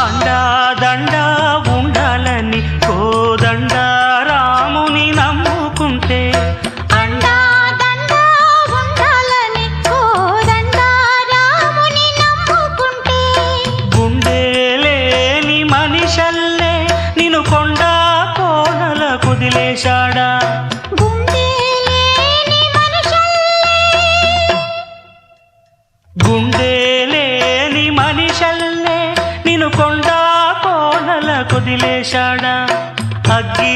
అండా దండా ఉండాలని కోదండ రాముని నమ్ముకుంటే అండా దండా ఉండాలని కోదండ రాముని నమ్ముకుంటే గుండె లేని మనిషల్లే నిన్ను కొండా కోనల కుదిలేశాడా గుండె లేని గుండె లేని మనిషల్లే నిన్ను కొండా కోనల కుదిలేశాడా అగ్గి